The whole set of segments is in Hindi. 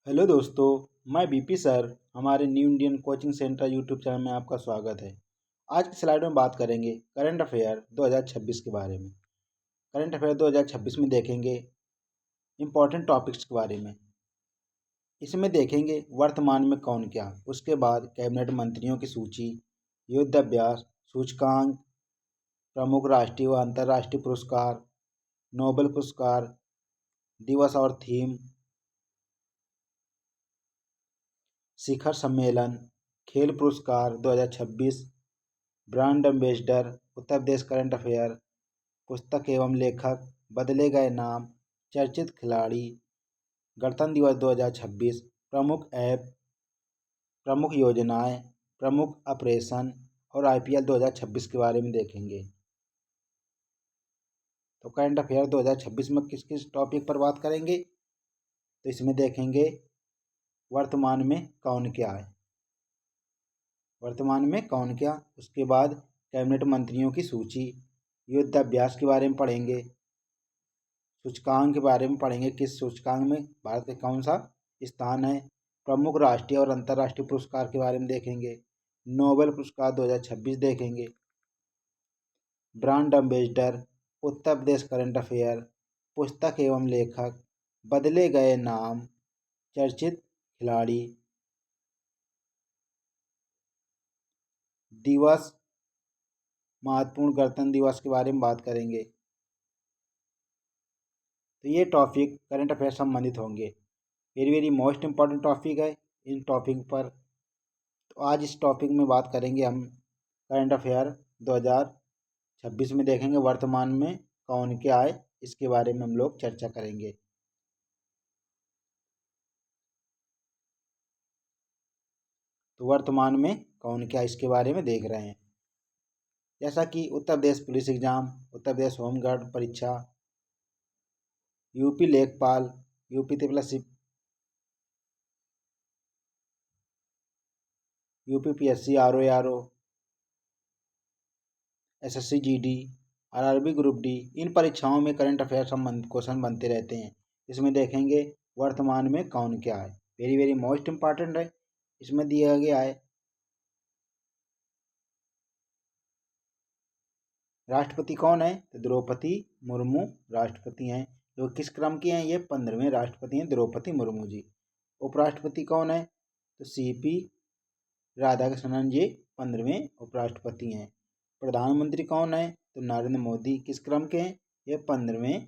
हेलो दोस्तों। मैं बीपी सर। हमारे new Indian coaching centre YouTube channel में आपका स्वागत है। आज की स्लाइड में बात करेंगे करंट अफेयर 2026 के बारे में। करंट अफेयर 2026 में देखेंगे इम्पॉर्टेंट टॉपिक्स के बारे में। इसमें देखेंगे वर्तमान में कौन क्या, उसके बाद कैबिनेट मंत्रियों की सूची, युद्ध अभ्यास, सूचकांक, प्रमुख राष्ट्रीय व अंतर्राष्ट्रीय पुरस्कार, नोबेल पुरस्कार, दिवस और थीम, शिखर सम्मेलन, खेल पुरस्कार 2026, brand ambassador, Uttar Pradesh current affair, पुस्तक एवं लेखक, बदले गए नाम, चर्चित खिलाड़ी, गणतंत्र दिवस 2026, प्रमुख ऐप, प्रमुख योजनाएं, प्रमुख ऑपरेशन और आईपीएल 2026 के बारे में देखेंगे। तो करंट अफेयर 2026 में किस किस टॉपिक पर बात करेंगे, तो इसमें देखेंगे वर्तमान में कौन क्या है, वर्तमान में कौन क्या, उसके बाद कैबिनेट मंत्रियों की सूची, युद्ध अभ्यास के बारे में पढ़ेंगे, सूचकांक के बारे में पढ़ेंगे, किस सूचकांक में भारत का कौन सा स्थान है, प्रमुख राष्ट्रीय और अंतर्राष्ट्रीय पुरस्कार के बारे में देखेंगे, नोबेल पुरस्कार 2026 देखेंगे, brand ambassador, Uttar Pradesh current affair, पुस्तक एवं लेखक, बदले गए नाम, चर्चित खिलाड़ी, दिवस, महत्वपूर्ण गणतंत्र दिवस के बारे में बात करेंगे। तो ये टॉपिक करंट अफेयर संबंधित होंगे। Very very most important topic है इन टॉपिक पर। तो आज इस टॉपिक में बात करेंगे हम करंट अफेयर 2026 में देखेंगे वर्तमान में कौन क्या है, इसके बारे में हम लोग चर्चा करेंगे। तो वर्तमान में कौन क्या इसके बारे में देख रहे हैं, जैसा कि Uttar Pradesh police exam, Uttar Pradesh home guard परीक्षा, यूपी लेखपाल, UP plus UP PSC RO, SSC GD, RRB group D, इन परीक्षाओं में करंट अफेयर संबंधित क्वेश्चन बनते रहते हैं। इसमें देखेंगे वर्तमान में कौन क्या है, वेरी वेरी मोस्ट इम्पॉर्टेंट है। इसमें दिया गया है राष्ट्रपति कौन है, तो द्रौपदी मुर्मू राष्ट्रपति हैं। जो किस क्रम की हैं, ये 15वें राष्ट्रपति हैं द्रौपदी मुर्मू जी। उपराष्ट्रपति कौन है, तो सीपी राधाकृष्णन जी 15वें उपराष्ट्रपति हैं। प्रधानमंत्री कौन है, तो नरेंद्र मोदी किस क्रम के हैं, ये 15वें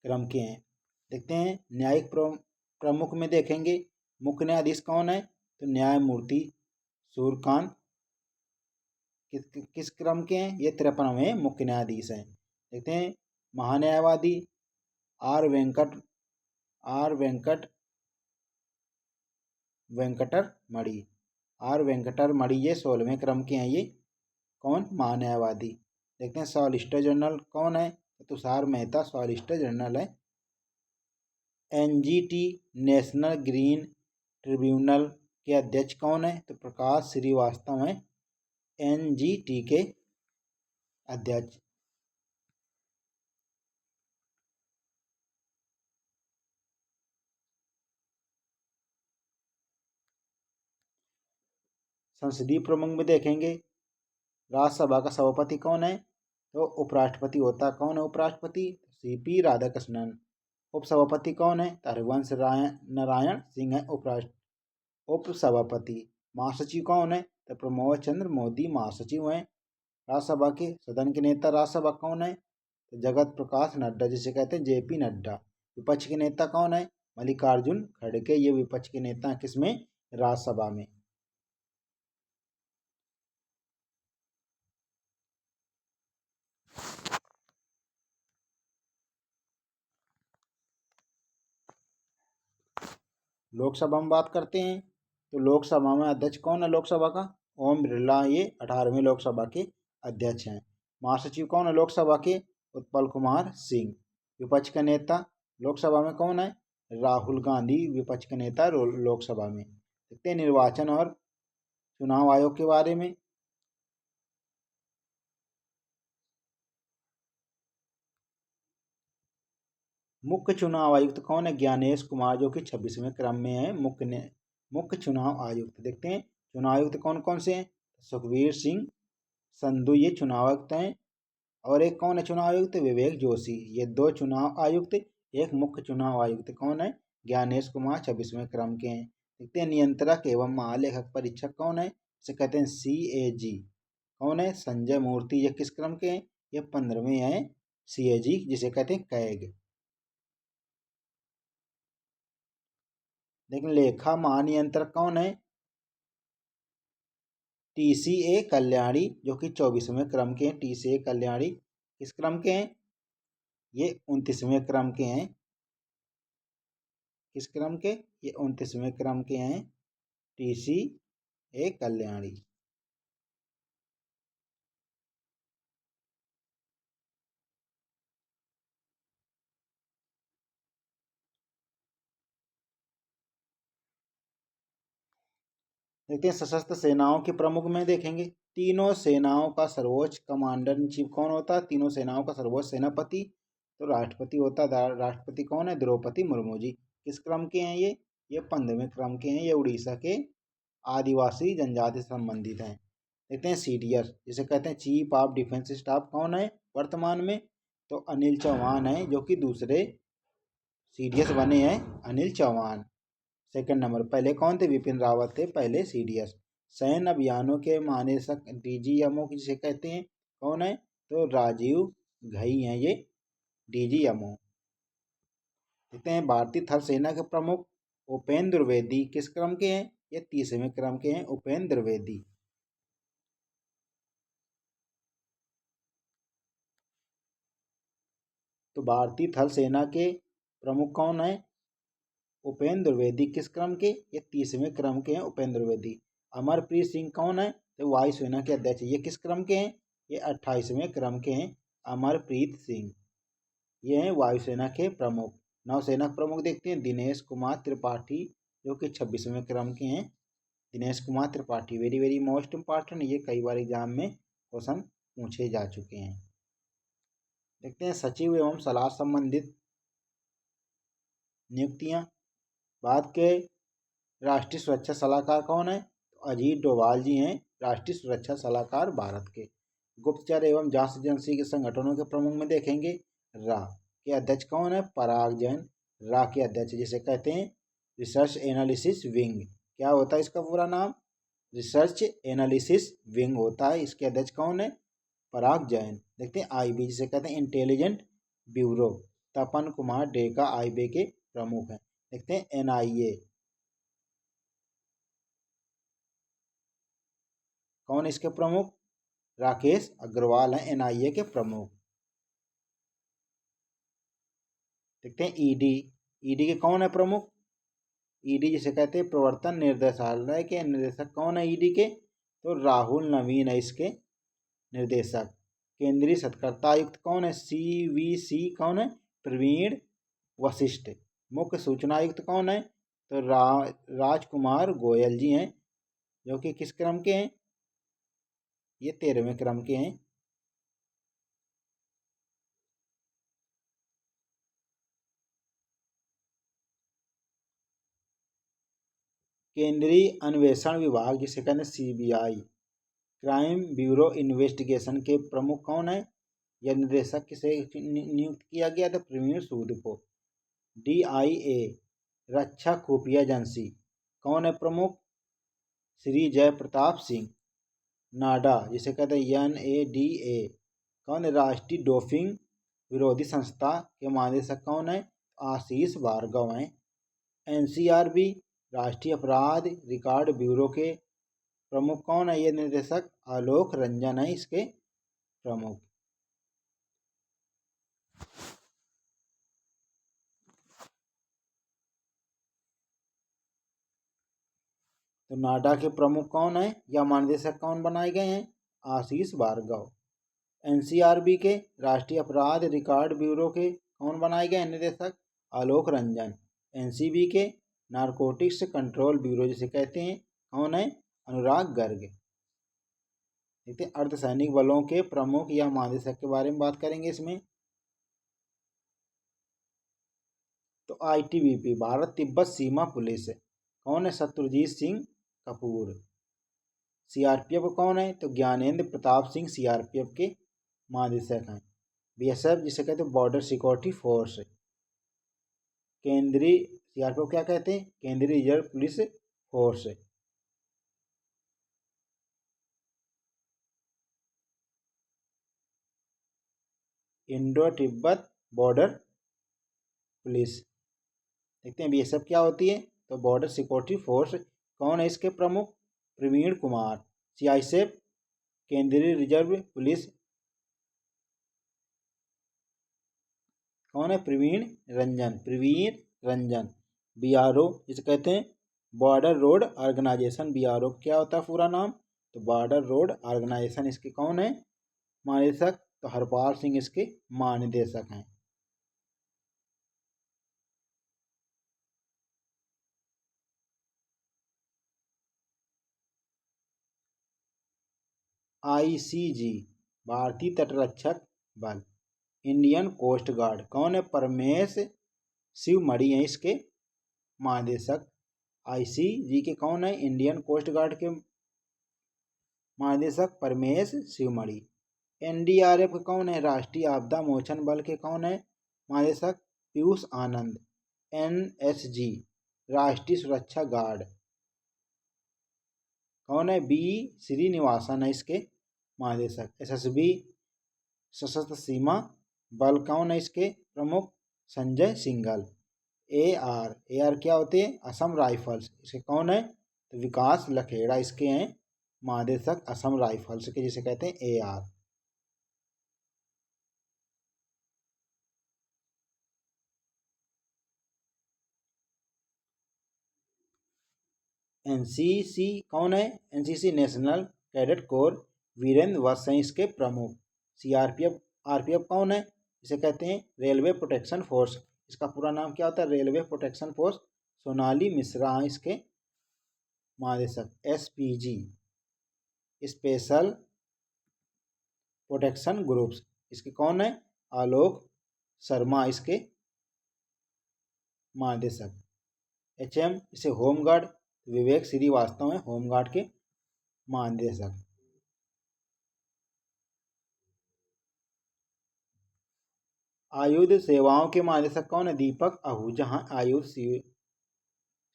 क्रम के हैं। देखते हैं न्यायिक प्रमुख में देखेंगे मुख्य न्यायाधीश कौन है, तो न्यायमूर्ति सूर्यकांत किस क्रम के हैं, ये 53वें मुख्य न्यायाधीश हैं। देखते हैं महान्यायवादी R Venkat R Venkat Venkataramani R Venkataramani ये 16वें क्रम के हैं। ये कौन, महान्यायवादी। देखते हैं सॉलिसिटर जनरल कौन है, तो तुषार मेहता सॉलिसिटर जनरल है। एनजीटी नेशनल ग्रीन ट्रिब्यूनल के अध्यक्ष कौन है, तो प्रकाश श्रीवास्तव हैं एनजीटी के अध्यक्ष। संसदीय प्रमुख में देखेंगे राज्यसभा का सभापति कौन है, तो उपराष्ट्रपति होता है। कौन है उपराष्ट्रपति, सीपी राधाकृष्णन। उपसभापति कौन है, तो हरिवंश नारायण सिंह है उपसभापति। महासचिव कौन है, तो प्रमोद चंद्र मोदी महासचिव हैं। राज्यसभा के सदन के नेता राज्यसभा कौन है, तो जगत प्रकाश नड्डा, जिसे कहते हैं जेपी नड्डा। विपक्ष के नेता कौन है, मल्लिकार्जुन खड़गे, ये विपक्ष के नेता हैं किसमें, राज्यसभा में। लोकसभा में बात करते हैं, तो लोकसभा में अध्यक्ष कौन है लोकसभा का, ओम बिरला, ये 18वें लोकसभा के अध्यक्ष हैं। महासचिव कौन है लोकसभा के, उत्पल कुमार सिंह। विपक्ष का नेता लोकसभा में कौन है, राहुल गांधी, विपक्ष के नेता लोकसभा में। देखते हैं निर्वाचन और चुनाव आयोग के बारे में। मुख्य चुनाव आयुक्त कौन है? ज्ञानेश कुमार, जो कि 26वें क्रम में है मुख्य चुनाव आयुक्त। देखते हैं चुनाव आयुक्त कौन कौन से हैं। सुखबीर सिंह संधू ये चुनाव आयुक्त हैं। और एक कौन है चुनाव आयुक्त? विवेक जोशी। ये 2 चुनाव आयुक्त। एक मुख्य चुनाव आयुक्त कौन है? ज्ञानेश कुमार 26वें क्रम के हैं। देखते हैं नियंत्रक एवं महालेखक परीक्षक कौन है? इसे कहते हैं CAG। कौन है? संजय मूर्ति। ये किस क्रम के हैं? ये 15वें हैं। CAG जिसे कहते हैं कैग। लेकिन लेखा महानियंत्रक कौन है? TCA कल्याणी, जो कि 24वें क्रम के हैं। TCA कल्याणी किस क्रम के हैं? ये 29वें क्रम के हैं। किस क्रम के? ये 29वें क्रम के हैं। TCA कल्याणी। देखते हैं सशस्त्र सेनाओं के प्रमुख में देखेंगे। तीनों सेनाओं का सर्वोच्च कमांडर इन चीफ कौन होता है? तीनों सेनाओं का सर्वोच्च सेनापति तो राष्ट्रपति होता है। राष्ट्रपति कौन है? द्रौपदी मुर्मू जी। किस क्रम के हैं ये 15वें क्रम के हैं। ये उड़ीसा के आदिवासी जनजाति से संबंधित हैं। देखते हैं CDS जिसे कहते हैं चीफ ऑफ डिफेंस स्टाफ कौन है वर्तमान में? तो अनिल चौहान है, जो कि दूसरे CDS बने हैं अनिल चौहान। सेकंड नंबर पहले कौन थे? विपिन रावत थे पहले CDS। सैन्य अभियानों के महानिदेशक DGMO जिसे कहते हैं कौन है? तो राजीव घई हैं ये DGMO। देखते हैं भारतीय थल सेना के प्रमुख उपेंद्र द्विवेदी किस क्रम के हैं? ये 30वें क्रम के हैं उपेंद्र द्विवेदी। तो भारतीय थल सेना के प्रमुख कौन है? उपेंद्र द्विवेदी। किस क्रम के? ये 30वें क्रम के हैं उपेंद्र द्विवेदी। अमरप्रीत सिंह कौन है? तो वायुसेना के अध्यक्ष। ये किस क्रम के हैं? ये 28वें क्रम के हैं अमरप्रीत सिंह। ये हैं वायुसेना के प्रमुख। नौसेना के प्रमुख देखते हैं दिनेश कुमार त्रिपाठी, जो कि 26वें क्रम के हैं। Dinesh Kumar Tripathi very very most important. ये कई बार एग्जाम में क्वेश्चन पूछे जा चुके हैं। देखते हैं सचिव एवं सलाह संबंधित नियुक्तियां। बात के राष्ट्रीय सुरक्षा सलाहकार कौन है? तो अजीत डोभाल जी हैं राष्ट्रीय सुरक्षा सलाहकार भारत के। गुप्तचर एवं जांच एजेंसी के संगठनों के प्रमुख में देखेंगे रा के अध्यक्ष कौन है? पराग जैन। रा के अध्यक्ष जिसे कहते हैं रिसर्च एनालिसिस विंग। क्या होता है इसका पूरा नाम? रिसर्च एनालिसिस विंग होता है। इसके अध्यक्ष कौन है? पराग जैन। देखते हैं IB जिसे कहते हैं इंटेलिजेंट ब्यूरो। तपन कुमार डेका IB के प्रमुख हैं। देखते हैं NIA कौन इसके प्रमुख? राकेश अग्रवाल हैं NIA के प्रमुख। देखते हैं ED के कौन है प्रमुख? ED जिसे कहते हैं प्रवर्तन निर्देशालय के निर्देशक कौन है ED के? तो राहुल नवीन है इसके निर्देशक। केंद्रीय सतर्कता आयुक्त कौन है? CVC कौन है? प्रवीण वशिष्ठ। मुख्य सूचना आयुक्त कौन है? तो राजकुमार गोयल जी हैं, जो कि किस क्रम के हैं? ये 13वें क्रम के हैं। केंद्रीय अन्वेषण विभाग जिसे कहते हैं CBI क्राइम ब्यूरो इन्वेस्टिगेशन के प्रमुख कौन है? यह निर्देशक किसे नियुक्त किया गया था? प्रवीण सूद को। DIA रक्षा खुफिया एजेंसी कौन है प्रमुख? श्री जय प्रताप सिंह। नाडा जिसे कहते हैं NADA कौन है? राष्ट्रीय डोपिंग विरोधी संस्था के महानिदेशक कौन है? आशीष भार्गव हैं। NCRB राष्ट्रीय अपराध रिकॉर्ड ब्यूरो के प्रमुख कौन है? ये निर्देशक आलोक रंजन है इसके प्रमुख। तो नाडा के प्रमुख कौन है या महानिदेशक कौन बनाए गए हैं? आशीष भार्गव। NCRB के राष्ट्रीय अपराध रिकॉर्ड ब्यूरो के कौन बनाए गए निदेशक? आलोक रंजन। NCB के नारकोटिक्स कंट्रोल ब्यूरो जिसे कहते हैं कौन है? अनुराग गर्ग। देखते हैं अर्धसैनिक बलों के प्रमुख या महानिदेशक के बारे में बात करेंगे इसमें। तो ITBP भारत तिब्बत सीमा पुलिस कौन है? शत्रुजीत सिंह कपूर। CRPF कौन है? तो ज्ञानेंद्र प्रताप सिंह CRPF के महानिदेशक हैं। BSF जिसे कहते हैं बॉर्डर सिक्योरिटी फोर्स। केंद्रीय CRPF क्या कहते हैं? केंद्रीय reserve police force. Indo Tibet border police. देखते हैं BSF क्या होती है। तो बॉर्डर सिक्योरिटी फोर्स। कौन है इसके प्रमुख? प्रवीण कुमार। CISF केंद्रीय रिजर्व पुलिस कौन है? प्रवीण रंजन। प्रवीण रंजन। BRO जिसे कहते हैं बॉर्डर रोड ऑर्गेनाइजेशन। BRO क्या होता है पूरा नाम? तो बॉर्डर रोड ऑर्गेनाइजेशन इसके कौन है? महानिदेशक। तो हरपाल सिंह इसके महानिदेशक हैं। ICG भारतीय तटरक्षक बल। इंडियन कोस्ट गार्ड कौन है? परमेश शिव मणि हैं इसके महानिदेशक। ICG के कौन है? इंडियन कोस्ट गार्ड के महानिदेशक परमेश शिवमणि। NDRF के कौन है? राष्ट्रीय आपदा मोचन बल के कौन है महानिदेशक? पीयूष आनंद। NSG राष्ट्रीय सुरक्षा गार्ड कौन है? B श्रीनिवासन है इसके महानिदेशक। SSB सशस्त्र सीमा बल कौन है इसके प्रमुख? संजय सिंघल। AR क्या होते हैं? असम राइफल्स इसके कौन है? तो विकास लखेड़ा इसके हैं महानिदेशक असम राइफल्स के, जिसे कहते हैं AR। NCC कौन है? NCC national cadet corps Virendra Vats हैं इसके प्रमुख। CRPF RPF कौन है? इसे कहते हैं रेलवे प्रोटेक्शन फोर्स। इसका पूरा नाम क्या होता है? Railway protection force. Sonali Mishra हैं इसके महानिदेशक। SPG स्पेशल प्रोटेक्शन ग्रुप्स इसके कौन है? आलोक शर्मा इसके महानिदेशक। HM इसे होमगार्ड विवेक श्रीवास्तव हैं होमगार्ड के महानिदेशक। आयुध सेवाओं के महानिदेशक कौन है? दीपक आहूजा हैं आयुध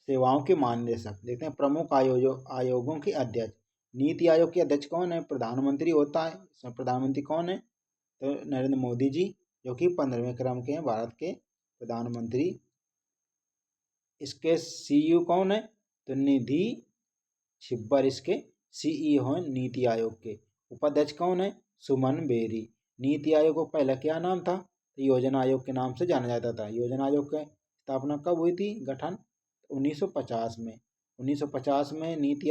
सेवाओं के महानिदेशक। देखते हैं प्रमुख आयोगों के अध्यक्ष। नीति आयोग के अध्यक्ष कौन है? प्रधानमंत्री होता है। इसमें प्रधानमंत्री कौन है? तो नरेंद्र मोदी जी, जो कि 15वें क्रम के हैं भारत के प्रधानमंत्री। इसके CEO कौन है? तो निधि छिब्बर इसके CEO हैं नीति आयोग के। उपाध्यक्ष कौन है? सुमन बेरी। नीति आयोग को पहले क्या नाम था? तो योजना आयोग के नाम से जाना जाता था। योजना आयोग की स्थापना कब हुई थी? गठन 1950 में। 1950 में नीति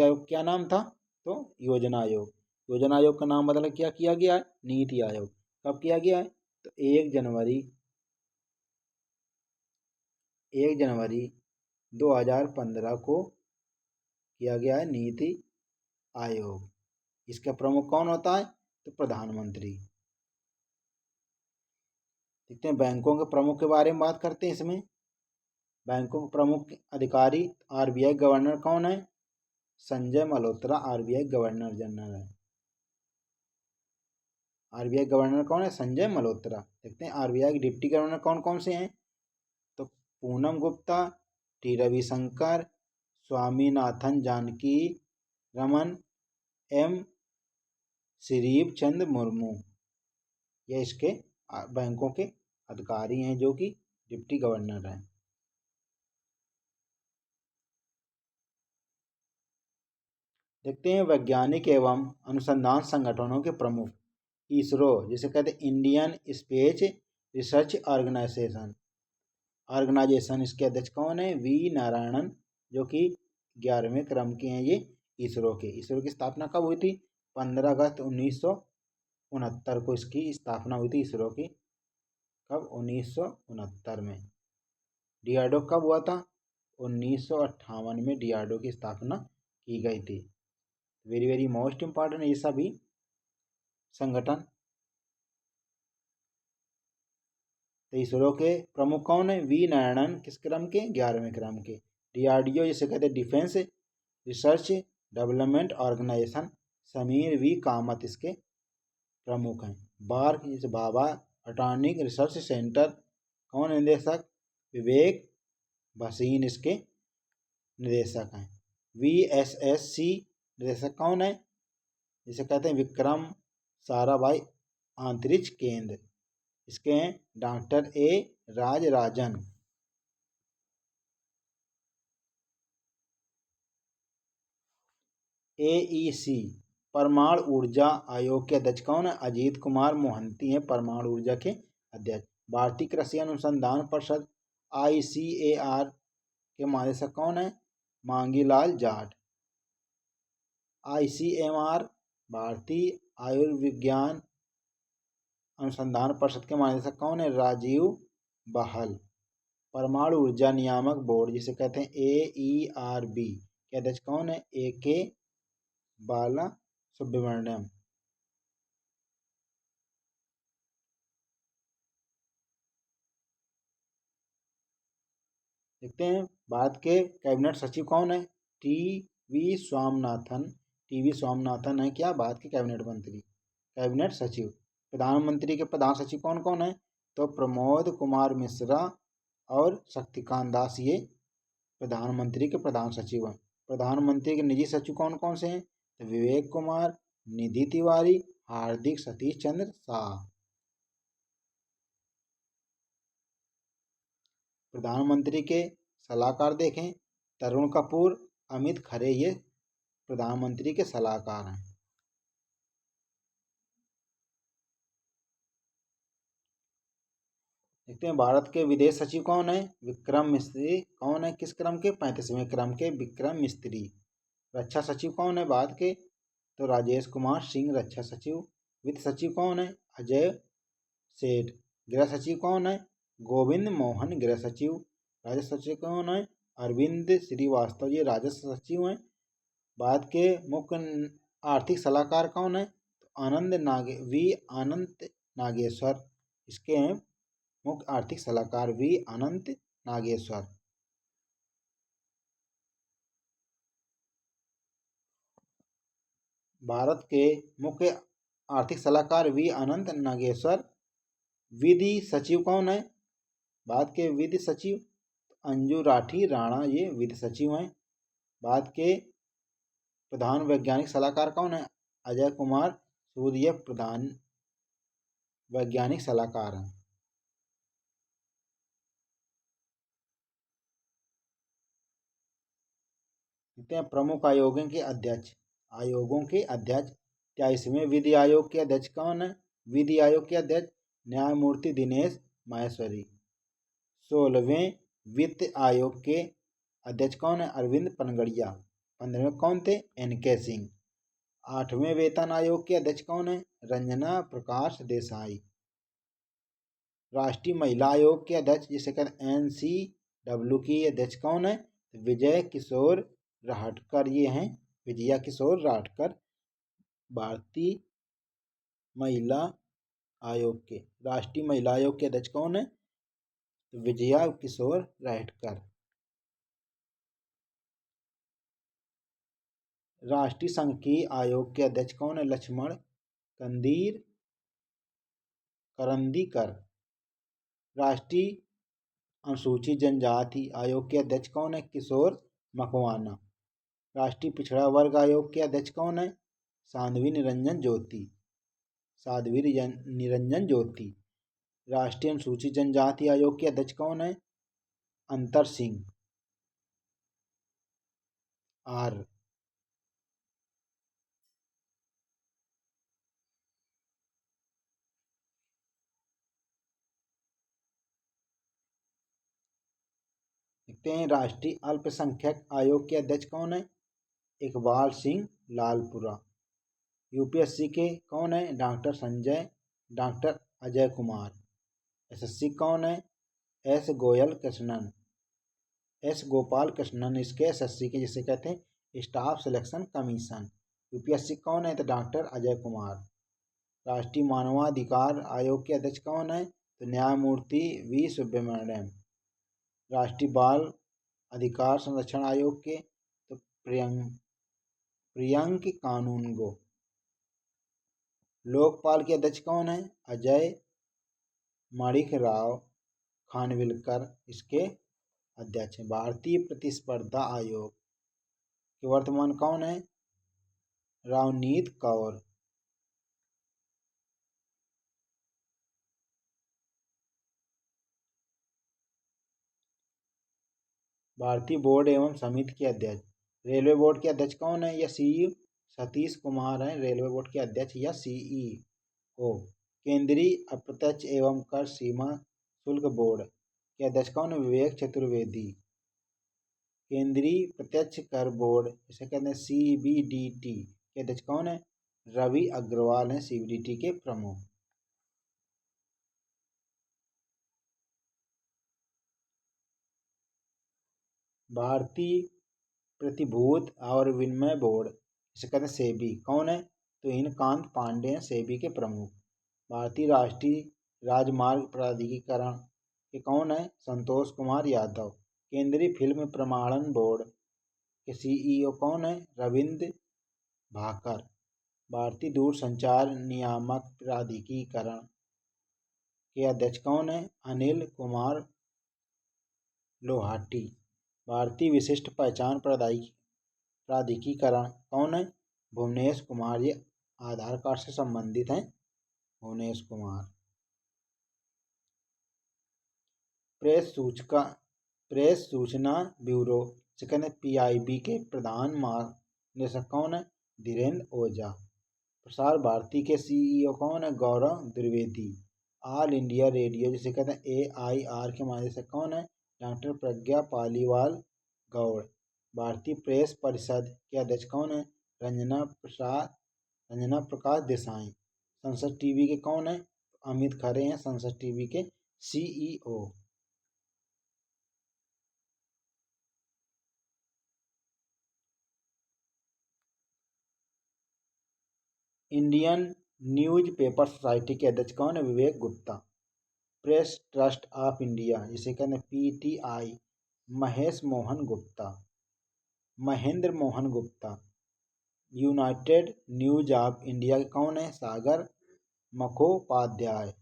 आयोग क्या नाम था? तो योजना आयोग। योजना आयोग का नाम बदल क्या किया गया है? नीति आयोग। कब किया गया है? तो 1 जनवरी 2015 को किया गया है नीति आयोग। इसका प्रमुख कौन होता है? तो प्रधानमंत्री। देखते हैं बैंकों के प्रमुख के बारे में बात करते हैं। इसमें बैंकों के प्रमुख अधिकारी RBI गवर्नर कौन है? Sanjay Malhotra RBI governor general है। RBI गवर्नर कौन है? संजय मल्होत्रा। देखते हैं RBI के डिप्टी गवर्नर कौन कौन से हैं? तो पूनम गुप्ता, T रविशंकर, स्वामीनाथन जानकी रमन, M श्रीव चंद्र मुर्मू। ये इसके बैंकों के अधिकारी हैं जो कि डिप्टी गवर्नर हैं। देखते हैं वैज्ञानिक एवं अनुसंधान संगठनों के प्रमुख। इसरो जिसे कहते हैं इंडियन स्पेस रिसर्च ऑर्गेनाइजेशन इसके अध्यक्ष कौन है? V नारायणन, जो कि 11वें क्रम के हैं ये इसरो के। इसरो की स्थापना कब हुई थी? 15 अगस्त 1969 को इसकी स्थापना हुई थी इसरो की। कब? 1969 में। DRDO कब हुआ था? 1958 में DRDO की स्थापना की गई थी। वेरी वेरी मोस्ट इम्पॉर्टेंट ये सभी संगठन। तो इसरो के प्रमुख कौन है? वी नारायणन किस क्रम के? 11वें क्रम के। डीआरडीओ जिसे कहते हैं defence research development organisation, Sameer V Kamat इसके प्रमुख हैं। बार्क जिसे बाबा अटॉमिक रिसर्च सेंटर कौन निदेशक? विवेक भसीन इसके निदेशक हैं। वीएसएससी निदेशक कौन है? जिसे कहते हैं विक्रम साराभाई अंतरिक्ष केंद्र, इसके हैं डॉक्टर ए राजराजन। एईसी परमाणु ऊर्जा आयोग के अध्यक्ष कौन है? अजीत कुमार मोहंती हैं परमाणु ऊर्जा के अध्यक्ष। भारतीय कृषि अनुसंधान परिषद ICAR के महानिदेशक कौन है? मांगीलाल जाट। ICMR भारतीय आयुर्विज्ञान अनुसंधान परिषद के महानिदेशक कौन है? राजीव बहल। परमाणु ऊर्जा नियामक बोर्ड जिसे कहते हैं AERB के अध्यक्ष कौन है? AK बाला सुब्रमण्यम। देखते हैं भारत के कैबिनेट सचिव कौन है? टीवी स्वामीनाथन है क्या भारत के कैबिनेट मंत्री, कैबिनेट सचिव। प्रधानमंत्री के प्रधान सचिव कौन कौन है? तो प्रमोद कुमार मिश्रा और शक्तिकांत दास, ये प्रधानमंत्री के प्रधान सचिव हैं। प्रधानमंत्री के निजी सचिव कौन कौन से हैं? तो विवेक कुमार, निधि तिवारी, हार्दिक सतीश चंद्र शाह। प्रधानमंत्री के सलाहकार देखें, तरुण कपूर, अमित खरे, ये प्रधानमंत्री के सलाहकार हैं। देखते हैं भारत के विदेश सचिव कौन है? विक्रम मिस्त्री। कौन है किस क्रम के? 35वें क्रम के विक्रम मिस्त्री। रक्षा सचिव कौन है भारत के? तो राजेश कुमार सिंह रक्षा सचिव। वित्त सचिव कौन है? अजय सेठ। गृह सचिव कौन है? गोविंद मोहन गृह सचिव। राजस्व सचिव कौन है? अरविंद श्रीवास्तव, ये राजस्व सचिव हैं। भारत के मुख्य आर्थिक सलाहकार कौन है? तो अनंत नागेश्वर, इसके हैं मुख्य आर्थिक सलाहकार अनंत नागेश्वर। भारत के मुख्य आर्थिक सलाहकार अनंत नागेश्वर। विधि सचिव कौन है भारत के? विधि सचिव अंजू राठी राणा, ये विधि सचिव हैं। भारत के प्रधान वैज्ञानिक सलाहकार कौन है? अजय कुमार सूर्य प्रधान वैज्ञानिक सलाहकार हैं। प्रमुख आयोगों के अध्यक्ष। 23वें विधि आयोग के अध्यक्ष कौन है? विधि आयोग के अध्यक्ष न्यायमूर्ति दिनेश माहेश्वरी। 16वें वित्त आयोग के अध्यक्ष कौन है? अरविंद पनगड़िया। 15वें कौन थे? NK सिंह। 8वें वेतन आयोग के अध्यक्ष कौन है? रंजना प्रकाश देसाई। राष्ट्रीय महिला आयोग के अध्यक्ष जिसे कहते हैं NCW की अध्यक्ष कौन है? विजय किशोर राहटकर, ये हैं विजया किशोर राहटकर। भारतीय महिला आयोग के राष्ट्रीय महिला आयोग के अध्यक्ष कौन है? विजया किशोर राहटकर। राष्ट्रीय सांख्यिकी आयोग के अध्यक्ष कौन है? लक्ष्मण करंदीकर। राष्ट्रीय अनुसूचित जनजाति आयोग के अध्यक्ष कौन है? किशोर मकवाना। राष्ट्रीय पिछड़ा वर्ग आयोग के अध्यक्ष कौन है? साध्वी निरंजन ज्योति। राष्ट्रीय अनुसूचित जनजाति आयोग के अध्यक्ष कौन है? अंतर सिंह आर। देखते हैं राष्ट्रीय अल्पसंख्यक आयोग के अध्यक्ष कौन है? इकबाल सिंह लालपुरा। UPSC के कौन है? Doctor Sanjay, doctor Ajay Kumar. SSC कौन है? S गोपाल कृष्णन, इसके SSC के जिसे कहते हैं स्टाफ सिलेक्शन कमीशन। UPSC कौन है? तो डॉक्टर अजय कुमार। राष्ट्रीय मानवाधिकार आयोग के अध्यक्ष कौन है? तो न्यायमूर्ति वी सुब्रमण्यम। राष्ट्रीय बाल अधिकार संरक्षण आयोग के तो प्रियंक कानूनगो। लोकपाल के अध्यक्ष कौन है? अजय माणिकराव खानविलकर इसके अध्यक्ष हैं। भारतीय प्रतिस्पर्धा आयोग के वर्तमान कौन है? रावनीत कौर। भारतीय बोर्ड एवं समिति के अध्यक्ष। रेलवे बोर्ड के अध्यक्ष कौन है? या सीईओ सतीश कुमार हैं रेलवे बोर्ड के अध्यक्ष या सीईओ। केंद्रीय अप्रत्यक्ष एवं कर सीमा शुल्क बोर्ड के अध्यक्ष कौन है? विवेक चतुर्वेदी। केंद्रीय प्रत्यक्ष कर बोर्ड इसे कहते हैं सीबीडीटी के अध्यक्ष कौन है? रवि अग्रवाल हैं सीबीडीटी के प्रमुख। भारतीय प्रतिभूत और विनिमय बोर्ड इसे कहते हैं सेबी कौन है? तो इनकांत पांडे हैं सेबी के प्रमुख। भारतीय राष्ट्रीय राजमार्ग प्राधिकरण के कौन है? संतोष कुमार यादव। केंद्रीय फिल्म प्रमाणन बोर्ड के सीईओ कौन है? रविंद्र भाकर। भारतीय दूरसंचार नियामक प्राधिकरण के अध्यक्ष कौन है? अनिल कुमार लोहाटी। भारतीय विशिष्ट पहचान प्राधिकरण कौन है? भुवनेश कुमार। ये आधार कार्ड से संबंधित हैं भुवनेश कुमार। प्रेस सूचना ब्यूरो से कहते पीआईबी के प्रधान महानिदेशक कौन है? धीरेन्द्र ओझा। प्रसार भारती के सीईओ कौन है? Gaurav Dwivedi. All India radio जिसे कहते हैं एआईआर के महानिदेशक कौन है? डॉक्टर प्रज्ञा पालीवाल गौड़। भारतीय प्रेस परिषद के अध्यक्ष कौन है? रंजना प्रकाश देसाई। संसद टीवी के कौन है? अमित खरे हैं संसद टीवी के सीईओ। इंडियन न्यूज़पेपर सोसाइटी के अध्यक्ष कौन है? Vivek Gupta. Press trust of India जिसे कहते हैं PTI Mahendra Mohan Gupta. United news of India के कौन है? सागर मुखोपाध्याय।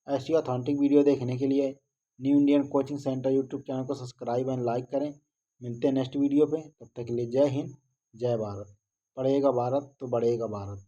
ऐसी ऑथेंटिक वीडियो देखने के लिए new Indian coaching centre YouTube channel को सब्सक्राइब एंड लाइक करें। मिलते हैं नेक्स्ट वीडियो पे, तब तक के लिए जय हिंद जय भारत। पढ़ेगा भारत तो बढ़ेगा भारत।